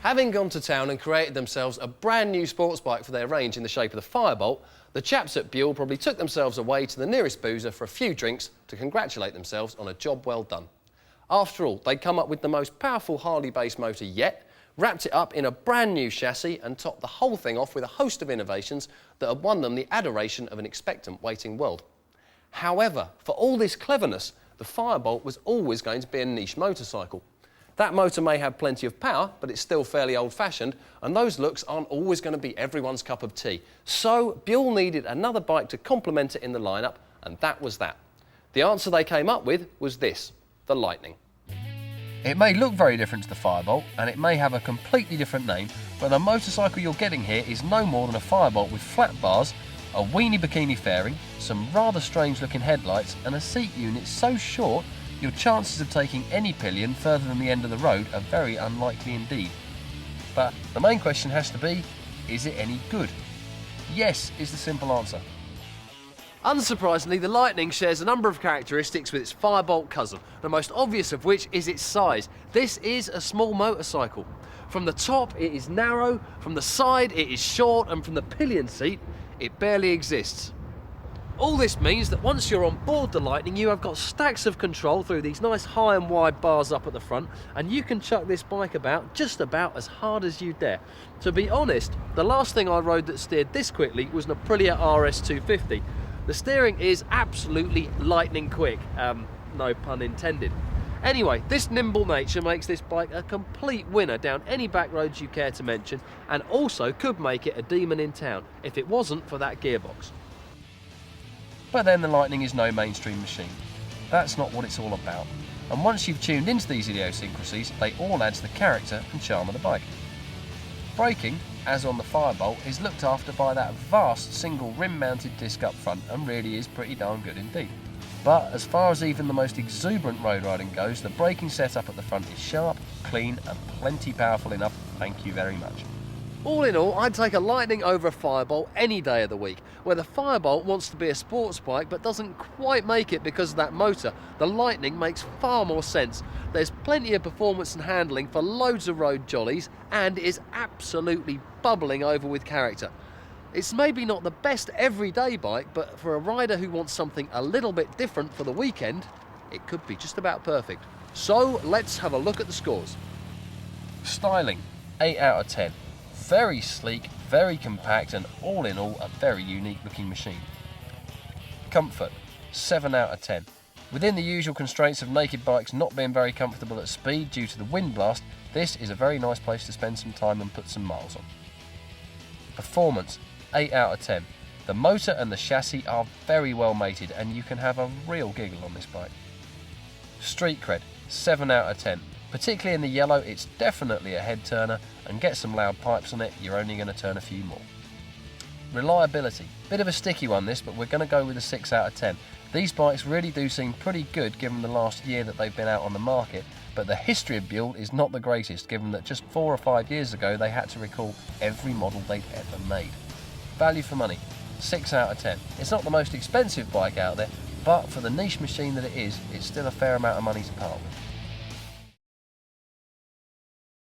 Having gone to town and created themselves a brand new sports bike for their range in the shape of the Firebolt, the chaps at Buell probably took themselves away to the nearest boozer for a few drinks to congratulate themselves on a job well done. After all, they'd come up with the most powerful Harley-based motor yet, wrapped it up in a brand new chassis and topped the whole thing off with a host of innovations that had won them the adoration of an expectant waiting world. However, for all this cleverness, the Firebolt was always going to be a niche motorcycle. That motor may have plenty of power, but it's still fairly old-fashioned, and those looks aren't always going to be everyone's cup of tea. So Buell needed another bike to complement it in the lineup, and that was that. The answer they came up with was this, the Lightning. It may look very different to the Firebolt, and it may have a completely different name, but the motorcycle you're getting here is no more than a Firebolt with flat bars, a weenie bikini fairing, some rather strange looking headlights, and a seat unit so short your chances of taking any pillion further than the end of the road are very unlikely indeed. But the main question has to be, is it any good? Yes is the simple answer. Unsurprisingly, the Lightning shares a number of characteristics with its Firebolt cousin, the most obvious of which is its size. This is a small motorcycle. From the top it is narrow, from the side it is short, and from the pillion seat it barely exists. All this means that once you're on board the Lightning, you have got stacks of control through these nice high and wide bars up at the front, and you can chuck this bike about just about as hard as you dare. To be honest, the last thing I rode that steered this quickly was an Aprilia RS250. The steering is absolutely lightning quick, no pun intended. Anyway, this nimble nature makes this bike a complete winner down any back roads you care to mention, and also could make it a demon in town if it wasn't for that gearbox. But then the Lightning is no mainstream machine. That's not what it's all about. And once you've tuned into these idiosyncrasies, they all add to the character and charm of the bike. Braking, as on the Firebolt, is looked after by that vast single rim-mounted disc up front and really is pretty darn good indeed. But as far as even the most exuberant road riding goes, the braking setup at the front is sharp, clean and plenty powerful enough, thank you very much. All in all, I'd take a Lightning over a Firebolt any day of the week. Where the Firebolt wants to be a sports bike but doesn't quite make it because of that motor, the Lightning makes far more sense. There's plenty of performance and handling for loads of road jollies and is absolutely bubbling over with character. It's maybe not the best everyday bike, but for a rider who wants something a little bit different for the weekend, it could be just about perfect. So let's have a look at the scores. Styling, 8 out of 10. Very sleek, very compact, and all in all a very unique looking machine. Comfort, 7 out of 10. Within the usual constraints of naked bikes not being very comfortable at speed due to the wind blast, this is a very nice place to spend some time and put some miles on. Performance, 8 out of 10. The motor and the chassis are very well mated and you can have a real giggle on this bike. Street cred, 7 out of 10. Particularly in the yellow, it's definitely a head turner, and get some loud pipes on it, you're only going to turn a few more. Reliability, bit of a sticky one this, but we're going to go with a 6 out of 10. These bikes really do seem pretty good given the last year that they've been out on the market, but the history of Buell is not the greatest given that just 4 or 5 years ago they had to recall every model they'd ever made. Value for money, 6 out of 10. It's not the most expensive bike out there, but for the niche machine that it is, it's still a fair amount of money to part with.